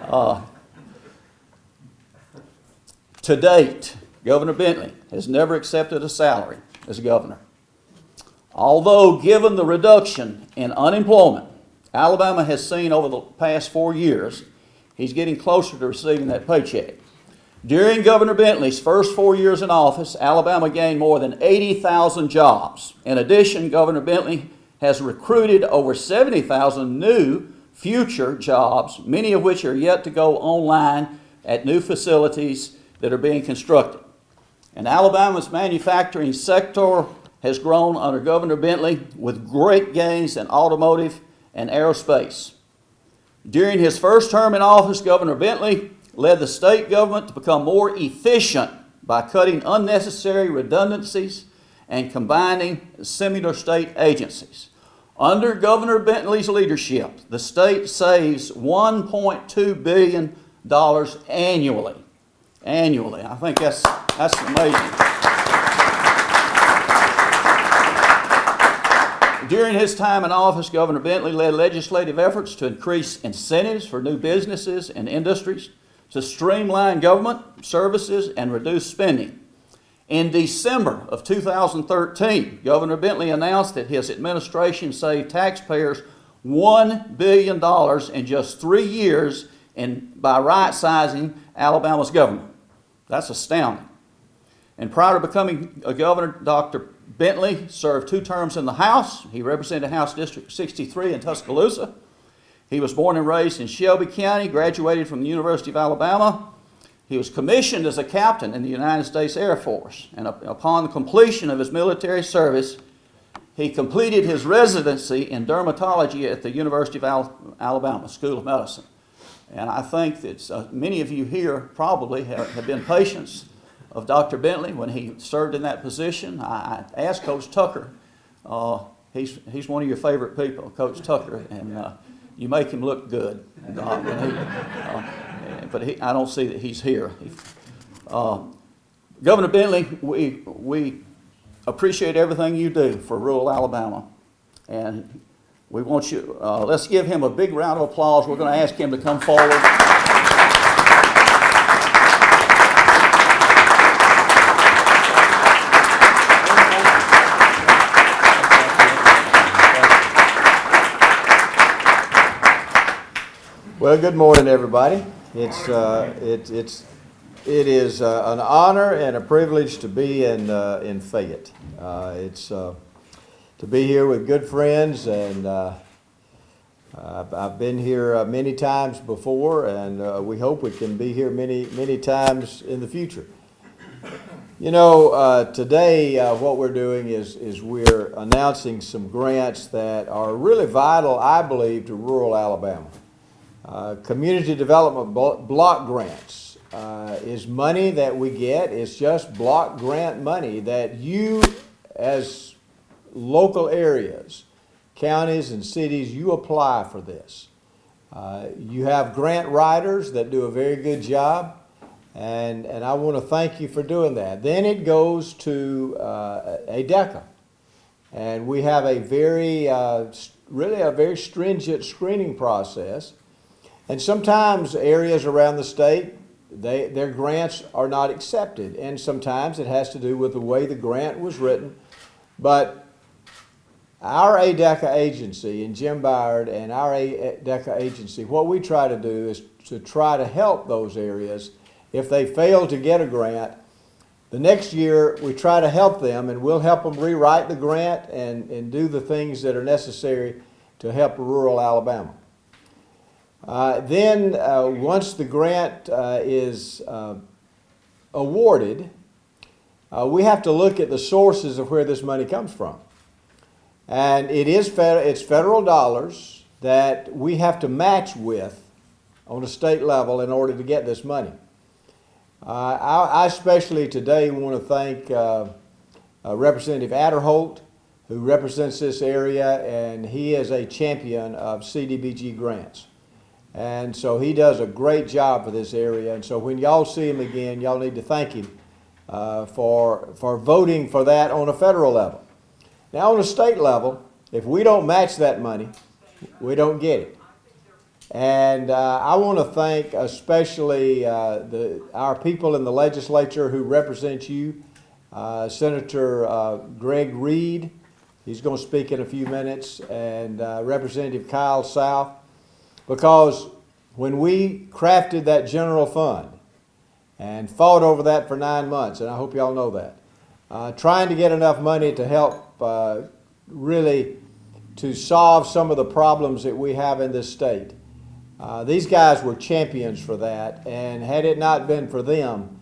To date, Governor Bentley has never accepted a salary as governor. Although, given the reduction in unemployment Alabama has seen over the past 4 years, he's getting closer to receiving that paycheck. During Governor Bentley's first 4 years in office, Alabama gained more than 80,000 jobs. In addition, Governor Bentley has recruited over 70,000 new future jobs, many of which are yet to go online at new facilities that are being constructed. And Alabama's manufacturing sector has grown under Governor Bentley with great gains in automotive and aerospace. During his first term in office, Governor Bentley led the state government to become more efficient by cutting unnecessary redundancies and combining similar state agencies. Under Governor Bentley's leadership, the state saves $1.2 billion annually. I think that's amazing. During his time in office, Governor Bentley led legislative efforts to increase incentives for new businesses and industries, to streamline government services and reduce spending. In December of 2013, Governor Bentley announced that his administration saved taxpayers $1 billion in just 3 years by right-sizing Alabama's government. That's astounding. And prior to becoming a governor, Dr. Bentley served 2 terms in the House. He represented House District 63 in Tuscaloosa. He was born and raised in Shelby County, graduated from the University of Alabama. He was commissioned as a captain in the United States Air Force. And upon the completion of his military service, he completed his residency in dermatology at the University of Alabama School of Medicine. And I think that many of you here probably have been patients of Dr. Bentley when he served in that position. I asked Coach Tucker, he's one of your favorite people, Coach Tucker, and you make him look good. But I don't see that he's here. Governor Bentley, we appreciate everything you do for rural Alabama. And we want you, let's give him a big round of applause. We're going to ask him to come forward. Well, good morning, everybody. It is an honor and a privilege to be in Fayette. It's to be here with good friends, and I've been here many times before, and we hope we can be here many times in the future. You know, today what we're doing is we're announcing some grants that are really vital, I believe, to rural Alabama. Community development block grants is money that we get. It's just block grant money that you, as local areas, counties and cities, you apply for this. You have grant writers that do a very good job, and I want to thank you for doing that. Then it goes to ADECA, and we have a really a very stringent screening process. And sometimes areas around the state, their grants are not accepted. And sometimes it has to do with the way the grant was written. But our ADECA agency, and Jim Byard and our ADECA agency, what we try to do is to try to help those areas. If they fail to get a grant, the next year we try to help them, and we'll help them rewrite the grant and do the things that are necessary to help rural Alabama. Then once the grant is awarded, we have to look at the sources of where this money comes from. And it's federal dollars that we have to match with on a state level in order to get this money. I especially today want to thank Representative Adderholt, who represents this area, and he is a champion of CDBG grants. And so he does a great job for this area. And so when y'all see him again, y'all need to thank him for voting for that on a federal level. Now on a state level, if we don't match that money, we don't get it. And I want to thank especially our people in the legislature who represent you. Senator Greg Reed, he's going to speak in a few minutes, and Representative Kyle South, because when we crafted that general fund and fought over that for 9 months, and I hope y'all know that, trying to get enough money to help really to solve some of the problems that we have in this state. These guys were champions for that, and had it not been for them,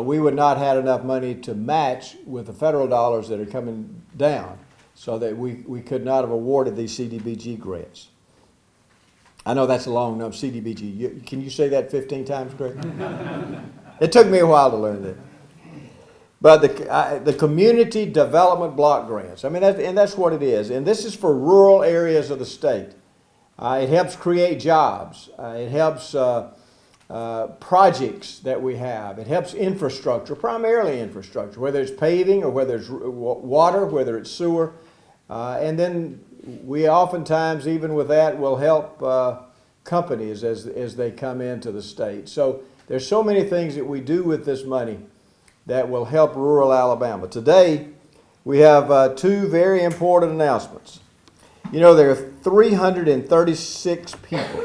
we would not have had enough money to match with the federal dollars that are coming down, so that we could not have awarded these CDBG grants. I know that's a long number, CDBG. Can you say that 15 times, Greg? It took me a while to learn that. But the community development block grants, I mean, that's what it is. And this is for rural areas of the state. It helps create jobs. It helps projects that we have. It helps infrastructure, primarily infrastructure, whether it's paving or whether it's water, whether it's sewer. And then we oftentimes, even with that, will help companies as they come into the state. So there's so many things that we do with this money that will help rural Alabama. Today, we have two very important announcements. You know, there are 336 people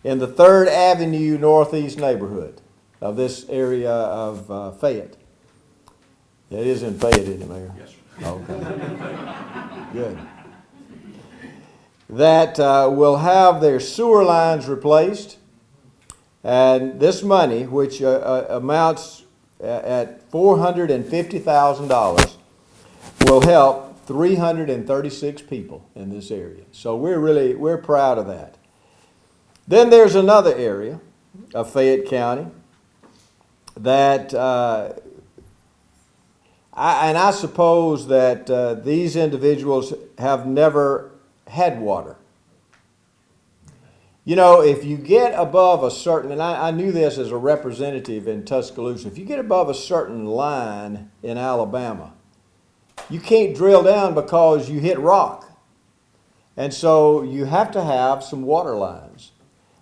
in the 3rd Avenue Northeast neighborhood of this area of Fayette. It is in Fayette, isn't it, Mayor? Yes, sir. Okay. Good. That will have their sewer lines replaced. And this money, which amounts at $450,000, will help 336 people in this area. So we're proud of that. Then there's another area of Fayette County that I suppose that these individuals have never had water. You know, if you get above a certain, and I knew this as a representative in Tuscaloosa, if you get above a certain line in Alabama, you can't drill down because you hit rock. And so you have to have some water lines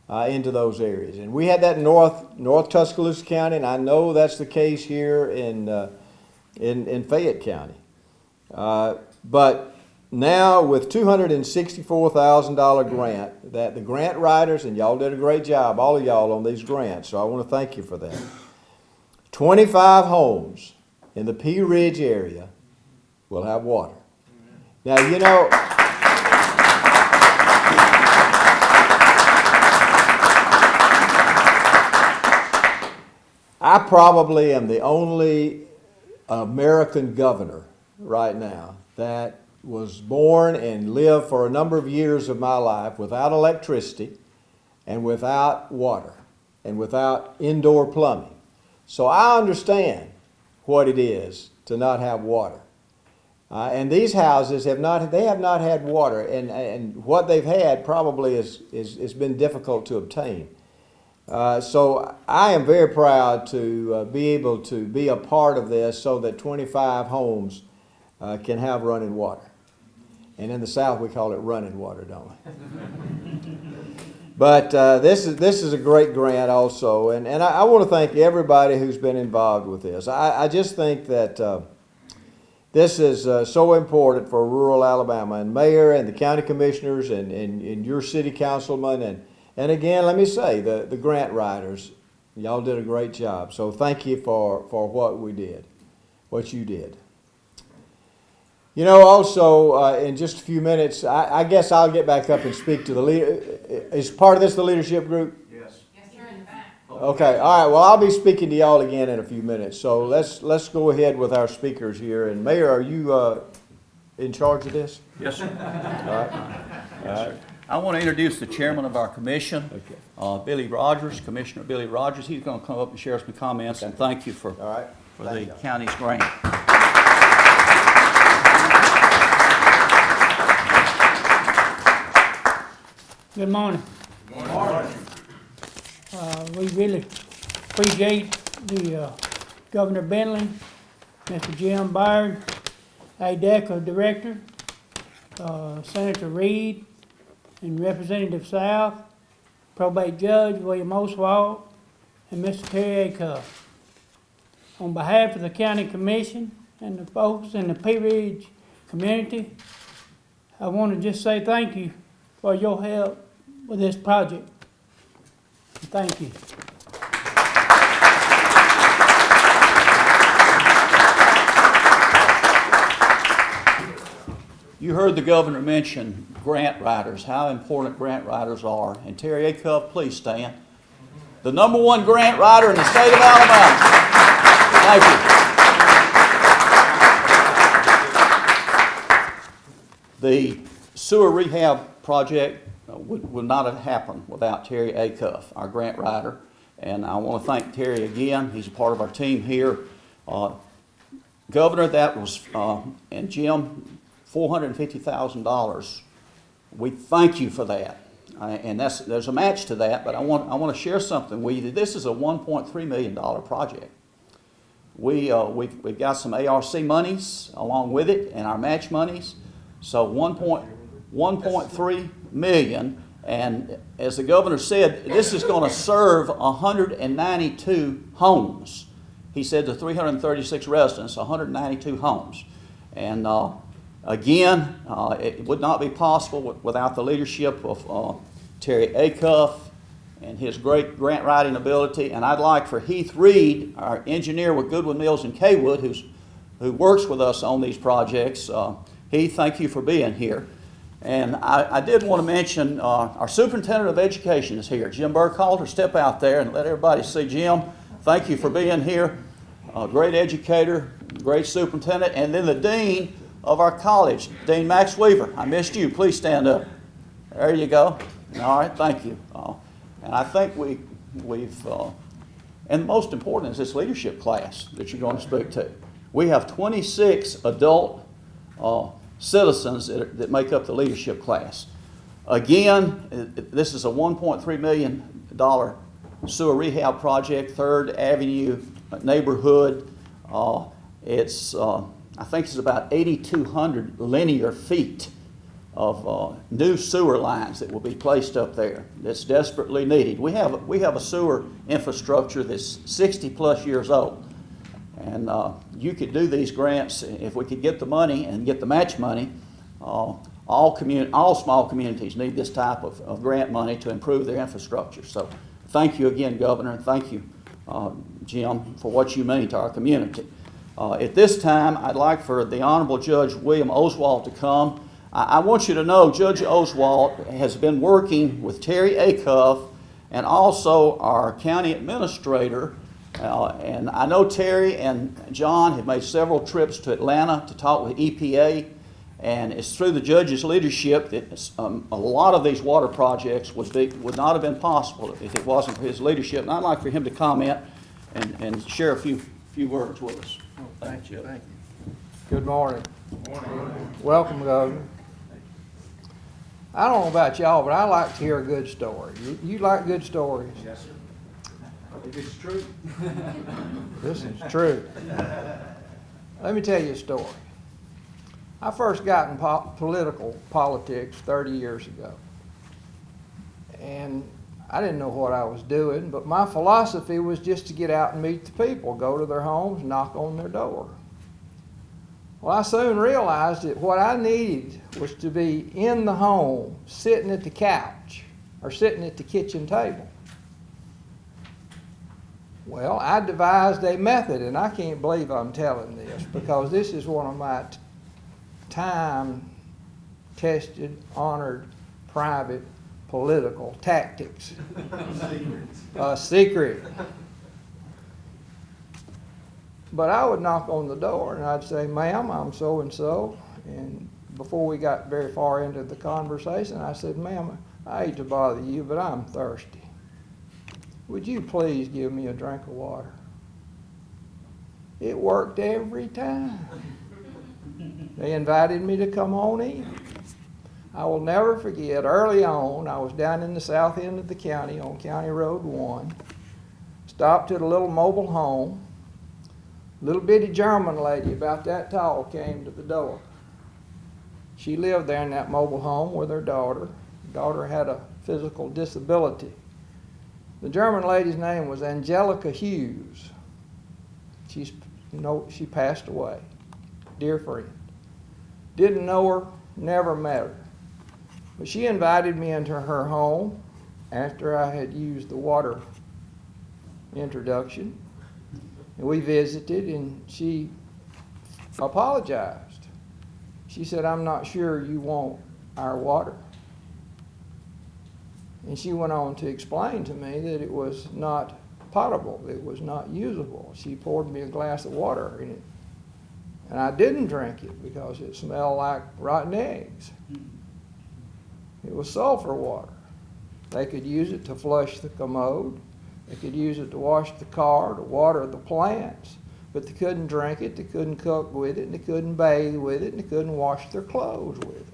into those areas. And we had that in North Tuscaloosa County, and I know that's the case here in Fayette County. But now with $264,000 grant, that the grant writers, and y'all did a great job, all of y'all on these grants, so I want to thank you for that. 25 homes in the Pea Ridge area will have water. Now, you know, I probably am the only American governor right now that was born and lived for a number of years of my life without electricity and without water and without indoor plumbing. So I understand what it is to not have water. And these houses have not had water, and what they've had probably has been difficult to obtain. So I am very proud to be able to be a part of this so that 25 homes can have running water. And in the South we call it running water, don't we? But this is a great grant also, and I want to thank everybody who's been involved with this. I just think that this is so important for rural Alabama, and Mayor and the county commissioners and your city councilman, and again, let me say, the grant writers, y'all did a great job. So thank you for what you did. You know, also, in just a few minutes, I guess I'll get back up and speak to the leader. Is part of this the leadership group? Yes. Yes, sir, in the back. Okay, all right. Well, I'll be speaking to y'all again in a few minutes. So let's go ahead with our speakers here. And Mayor, are you in charge of this? Yes, sir. All right. Yes, sir. I want to introduce the chairman of our commission, Billy Rogers, Commissioner Billy Rogers. He's going to come up and share some comments, and thank you for the county's grant. Good morning. Good morning. We really appreciate the Governor Bentley, Mr. Jim Byard, ADECA Director, Senator Reed, and Representative South, Probate Judge William Oswald, and Mr. Terry Acuff. On behalf of the County Commission and the folks in the Pea Ridge community, I want to just say thank you for your help with this project. Thank you. You heard the governor mention grant writers, how important grant writers are. And Terry Acuff, please stand. The #1 grant writer in the state of Alabama. Thank you. The sewer rehab project would not have happened without Terry Acuff, our grant writer. And I want to thank Terry again. He's a part of our team here. Governor, that was, and Jim, $450,000. We thank you for that. And there's a match to that, but I want to share something with you. This is a $1.3 million project. We've got some ARC monies along with it and our match monies. So $1.3 million. And as the governor said, this is going to serve 192 homes. He said to 336 residents, 192 homes. And again, it would not be possible without the leadership of Terry Acuff and his great grant writing ability. And I'd like for Heath Reed, our engineer with Goodwin Mills and Kaywood, who works with us on these projects. Heath, thank you for being here. And I did want to mention our superintendent of education is here, Jim Burkhalter. Step out there and let everybody see Jim. Thank you for being here. Great educator, great superintendent. And then the dean of our college, Dean Max Weaver. I missed you. Please stand up. There you go. All right, thank you. And I think we've and most important is this leadership class that you're going to speak to. We have 26 adult citizens that make up the leadership class. Again, this is a $1.3 million sewer rehab project, 3rd Avenue neighborhood. I think it's about 8,200 linear feet of new sewer lines that will be placed up there. That's desperately needed. We have a sewer infrastructure that's 60 plus years old. And you could do these grants if we could get the money and get the match money. All small communities need this type of grant money to improve their infrastructure. So thank you again, Governor, and thank you, Jim, for what you mean to our community. At this time, I'd like for the Honorable Judge William Oswald to come. I want you to know Judge Oswald has been working with Terry Acuff and also our county administrator. And I know Terry and John have made several trips to Atlanta to talk with EPA, and it's through the judge's leadership that a lot of these water projects would not have been possible if it wasn't for his leadership. And I'd like for him to comment and share a few words with us. Thank you. Thank you. Good morning. Good morning. Welcome, Governor. I don't know about y'all, but I like to hear a good story. You like good stories? Yes, sir. If it's true. This is true. Let me tell you a story. I first got in politics 30 years ago. And I didn't know what I was doing, but my philosophy was just to get out and meet the people, go to their homes, knock on their door. Well, I soon realized that what I needed was to be in the home, sitting at the couch or sitting at the kitchen table. Well, I devised a method, and I can't believe I'm telling this because this is one of my time-tested, honored, private, political tactics. Secret. But I would knock on the door and I'd say, "Ma'am, I'm so-and-so." And before we got very far into the conversation, I said, "Ma'am, I hate to bother you, but I'm thirsty. Would you please give me a drink of water?" It worked every time. They invited me to come on in. I will never forget, early on, I was down in the south end of the county on County Road 1, stopped at a little mobile home. Little bitty German lady about that tall came to the door. She lived there in that mobile home with her daughter. daughter had a physical disability. The German lady's name was Angelica Hughes. She passed away. Dear friend. Didn't know her, never met her. But she invited me into her home after I had used the water introduction. And we visited, and she apologized. She said, "I'm not sure you want our water." And she went on to explain to me that it was not potable, it was not usable. She poured me a glass of water in it. And I didn't drink it because it smelled like rotten eggs. It was sulfur water. They could use it to flush the commode. They could use it to wash the car, to water the plants. But they couldn't drink it, they couldn't cook with it, and they couldn't bathe with it, and they couldn't wash their clothes with it.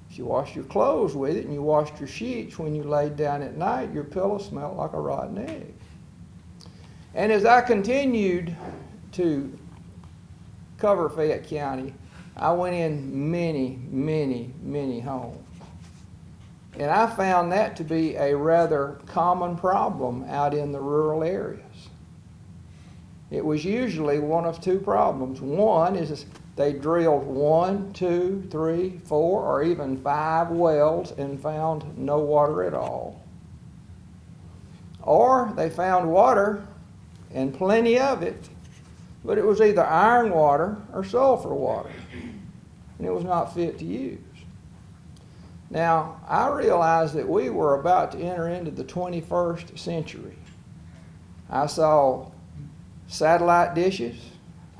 If you washed your clothes with it and you washed your sheets when you laid down at night, your pillow smelled like a rotten egg. And as I continued to cover Fayette County, I went in many homes. And I found that to be a rather common problem out in the rural areas. It was usually one of two problems. One is they drilled 1, 2, 3, 4, or even 5 wells and found no water at all. Or they found water, and plenty of it, but it was either iron water or sulfur water, and it was not fit to use. Now, I realized that we were about to enter into the 21st century. I saw satellite dishes.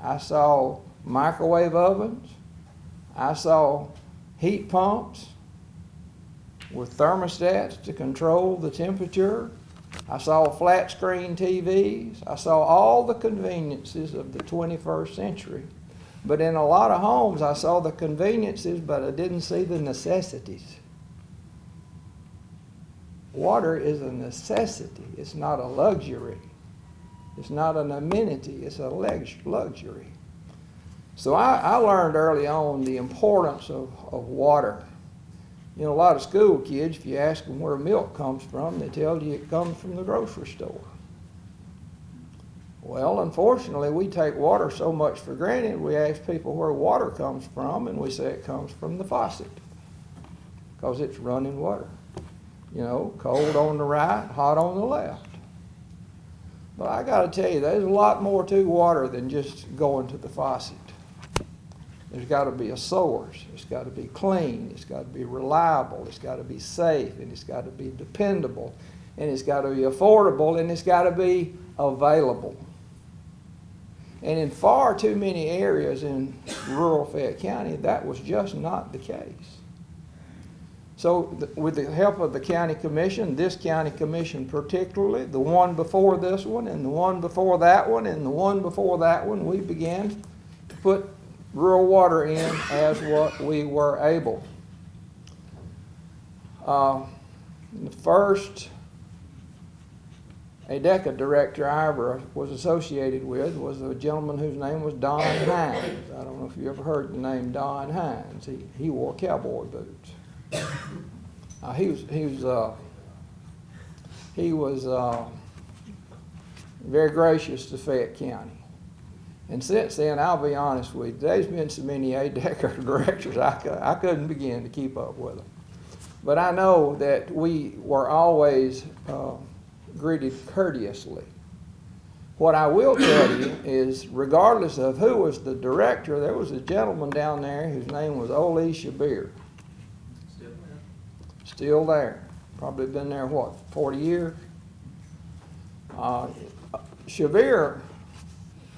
I saw microwave ovens. I saw heat pumps with thermostats to control the temperature. I saw flat screen TVs. I saw all the conveniences of the 21st century. But in a lot of homes, I saw the conveniences, but I didn't see the necessities. Water is a necessity. It's not a luxury. It's not an amenity. It's a luxury. So I learned early on the importance of water. You know, a lot of school kids, if you ask them where milk comes from, they tell you it comes from the grocery store. Well, unfortunately, we take water so much for granted, we ask people where water comes from, and we say it comes from the faucet because it's running water. You know, cold on the right, hot on the left. But I got to tell you, there's a lot more to water than just going to the faucet. There's got to be a source. It's got to be clean. It's got to be reliable. It's got to be safe. And it's got to be dependable. And it's got to be affordable. And it's got to be available. And in far too many areas in rural Fayette County, that was just not the case. So with the help of the county commission, this county commission particularly, the one before this one, and the one before that one, and the one before that one, we began to put rural water in as what we were able. The first ADECA director I ever was associated with was a gentleman whose name was Don Hines. I don't know if you ever heard the name Don Hines. He wore cowboy boots. He was very gracious to Fayette County. And since then, I'll be honest with you, there's been so many ADECA directors, I couldn't begin to keep up with them. But I know that we were always greeted courteously. What I will tell you is, regardless of who was the director, there was a gentleman down there whose name was Ole Shabir. Still there. Probably been there, 40 years? Shabir,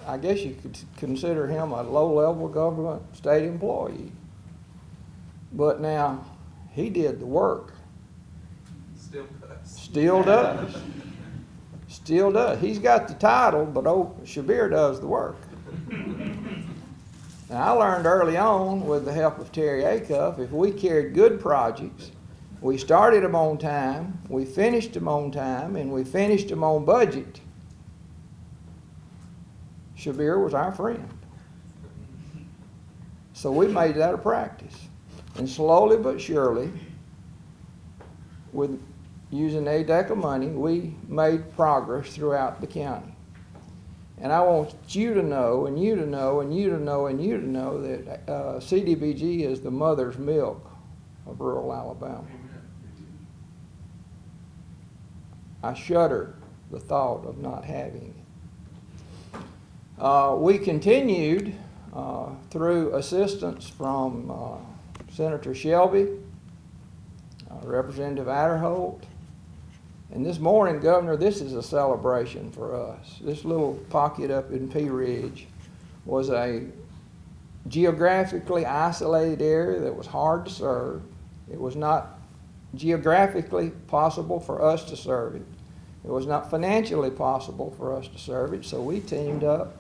I guess you could consider him a low-level government state employee. But now, he did the work. Still does. Still does. Still does. He's got the title, but Shabir does the work. Now, I learned early on, with the help of Terry Acuff, if we carried good projects, we started them on time, we finished them on time, and we finished them on budget, Shabir was our friend. So we made that a practice. And slowly but surely, with using a deck of money, we made progress throughout the county. And I want you to know, and you to know, and you to know, and you to know that CDBG is the mother's milk of rural Alabama. I shudder the thought of not having it. We continued through assistance from Senator Shelby, Representative Adderholt, and this morning, Governor, this is a celebration for us. This little pocket up in Pea Ridge was a geographically isolated area that was hard to serve. It was not geographically possible for us to serve it. It was not financially possible for us to serve it, so we teamed up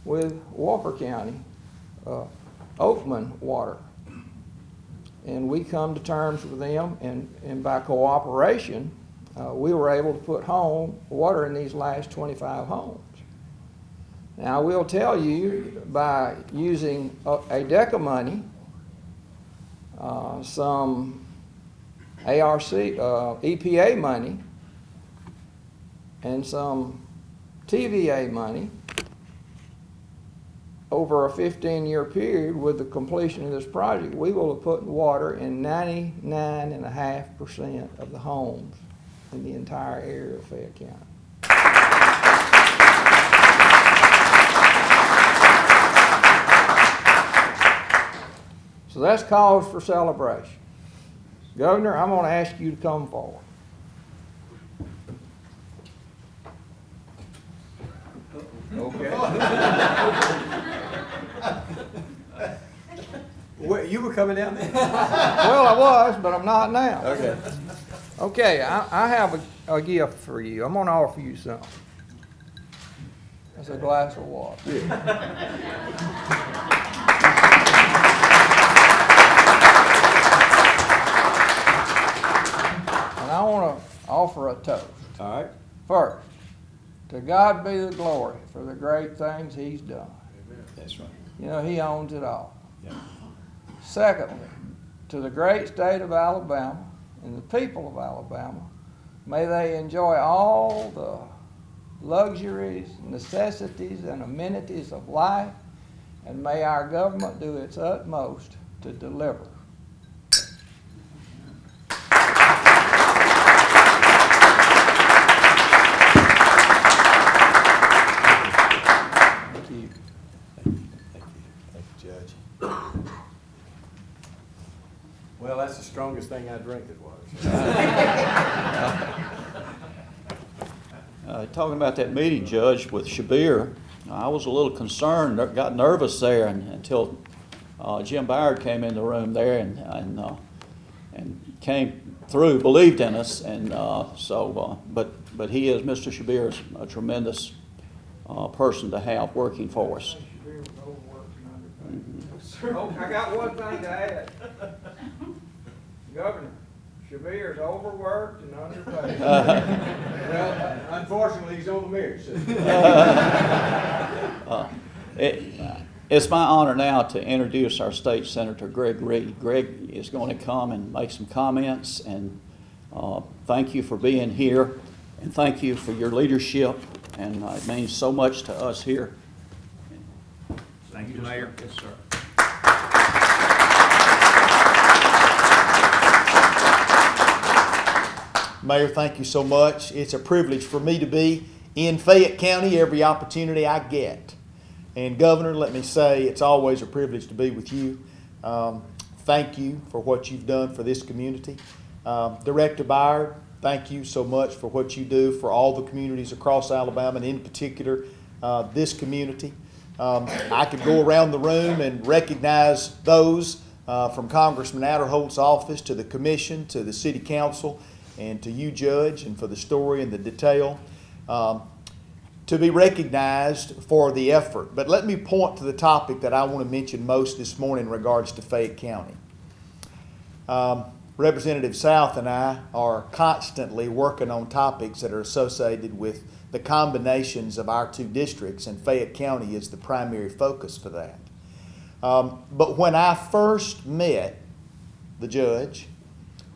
with Walker County, Oakman Water. And we come to terms with them, and by cooperation, we were able to put water in these last 25 homes. Now, I will tell you, by using a deck of money, some ARC, EPA money, and some TVA money, over a 15-year period with the completion of this project, we will have put water in 99.5% of the homes in the entire area of Fayette County. So that's cause for celebration. Governor, I'm going to ask you to come forward. Okay. You were coming down there? Well, I was, but I'm not now. Okay. Okay, I have a gift for you. I'm going to offer you something. It's a glass of water. And I want to offer a toast. All right. First, to God be the glory for the great things He's done. That's right. You know, He owns it all. Yeah. Secondly, to the great state of Alabama and the people of Alabama, may they enjoy all the luxuries, necessities, and amenities of life, and may our government do its utmost to deliver. Thank you. Thank you, Judge. Well, that's the strongest thing I drink is water. Talking about that meeting, Judge, with Shabir, I was a little concerned, got nervous there until Jim Byard came in the room there and came through, believed in us, and but he is, Mr. Shabir is a tremendous person to have working for us. Oh, I got one thing to add. Governor, Shabir's overworked and underpaid. Well, unfortunately, he's on the marriage system. It's my honor now to introduce our state senator, Greg Reed. Greg is going to come and make some comments, and thank you for being here, and thank you for your leadership, and it means so much to us here. Thank you, Mayor. Yes, sir. Mayor, thank you so much. It's a privilege for me to be in Fayette County every opportunity I get. And Governor, let me say, it's always a privilege to be with you. Thank you for what you've done for this community. Director Byard, thank you so much for what you do for all the communities across Alabama, and in particular, this community. I could go around the room and recognize those from Congressman Adderholt's office to the commission to the city council and to you, Judge, and for the story and the detail, to be recognized for the effort. But let me point to the topic that I want to mention most this morning in regards to Fayette County. Representative South and I are constantly working on topics that are associated with the combinations of our two districts, and Fayette County is the primary focus for that. But when I first met the judge,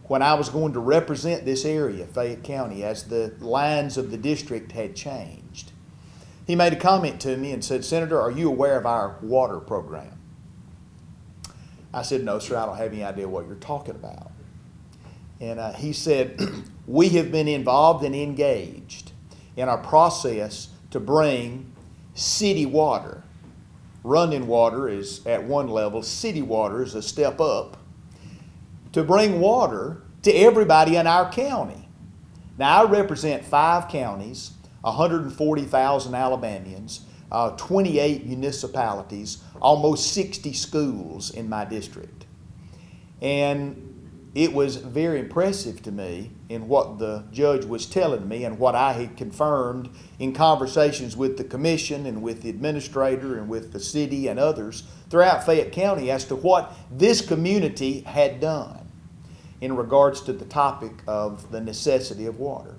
when I was going to represent this area, Fayette County, as the lines of the district had changed. He made a comment to me and said, "Senator, are you aware of our water program?" I said, "No, sir, I don't have any idea what you're talking about." And he said, "We have been involved and engaged in our process to bring city water. Running water is at one level, city water is a step up, to bring water to everybody in our county." Now, I represent 5 counties, 140,000 Alabamians, 28 municipalities, almost 60 schools in my district. And it was very impressive to me in what the judge was telling me and what I had confirmed in conversations with the commission and with the administrator and with the city and others throughout Fayette County as to what this community had done in regards to the topic of the necessity of water.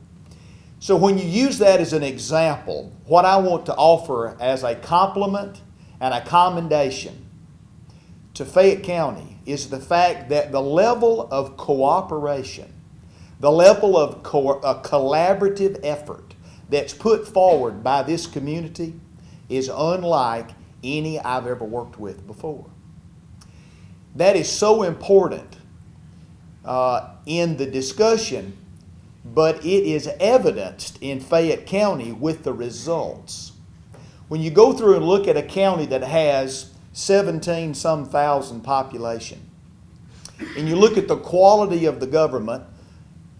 So when you use that as an example, what I want to offer as a compliment and a commendation to Fayette County is the fact that the level of cooperation, the level of a collaborative effort that's put forward by this community is unlike any I've ever worked with before. That is so important in the discussion, but it is evidenced in Fayette County with the results. When you go through and look at a county that has 17-some thousand population, and you look at the quality of the government,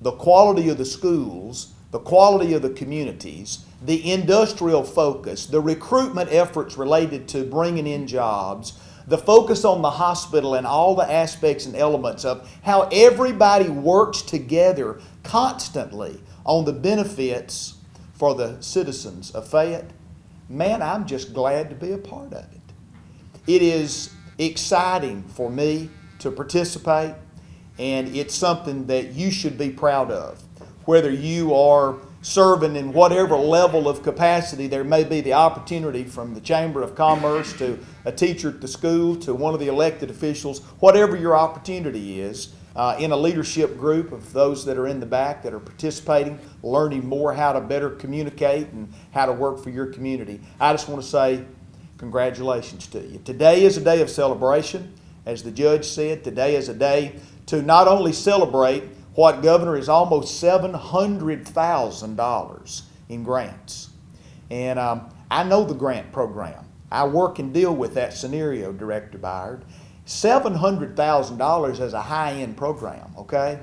the quality of the schools, the quality of the communities, the industrial focus, the recruitment efforts related to bringing in jobs, the focus on the hospital and all the aspects and elements of how everybody works together constantly on the benefits for the citizens of Fayette, man, I'm just glad to be a part of it. It is exciting for me to participate, and it's something that you should be proud of. Whether you are serving in whatever level of capacity, there may be the opportunity from the Chamber of Commerce to a teacher at the school to one of the elected officials, whatever your opportunity is, in a leadership group of those that are in the back that are participating, learning more how to better communicate and how to work for your community. I just want to say congratulations to you. Today is a day of celebration. As the judge said, today is a day to not only celebrate what, Governor, is almost $700,000 in grants. And I know the grant program. I work and deal with that scenario, Director Byard. $700,000 is a high-end program, okay?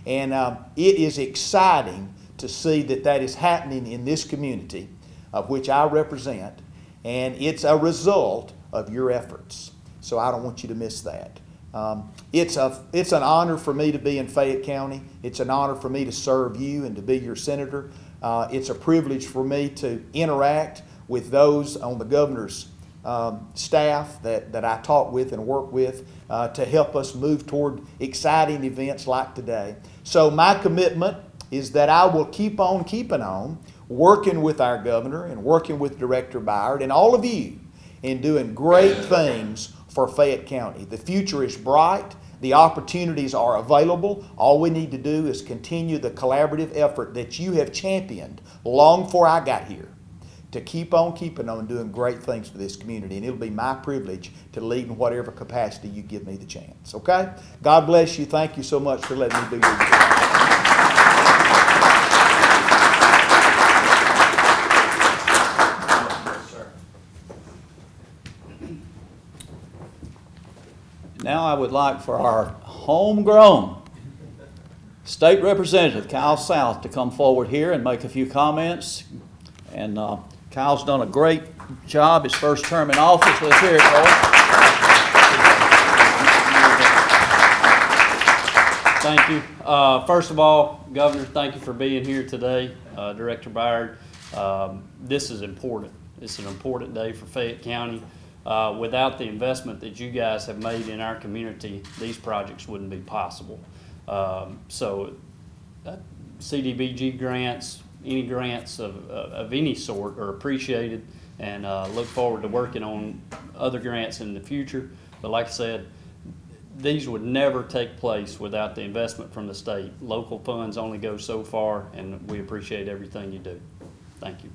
And it is exciting to see that that is happening in this community of which I represent, and it's a result of your efforts. So I don't want you to miss that. It's an honor for me to be in Fayette County. It's an honor for me to serve you and to be your senator. It's a privilege for me to interact with those on the governor's staff that I talk with and work with to help us move toward exciting events like today. So my commitment is that I will keep on keeping on, working with our governor and working with Director Byard and all of you in doing great things for Fayette County. The future is bright. The opportunities are available. All we need to do is continue the collaborative effort that you have championed long before I got here to keep on keeping on doing great things for this community. And it'll be my privilege to lead in whatever capacity you give me the chance. Okay? God bless you. Thank you so much for letting me be with you. Now I would like for our homegrown state representative, Kyle South, to come forward here and make a few comments. And Kyle's done a great job his first term in office. Let's hear it, Lord. Thank you. First of all, Governor, thank you for being here today. Director Byard, this is important. It's an important day for Fayette County. Without the investment that you guys have made in our community, these projects wouldn't be possible. So CDBG grants, any grants of any sort are appreciated, and look forward to working on other grants in the future. But like I said, these would never take place without the investment from the state. Local funds only go so far, and we appreciate everything you do. Thank you.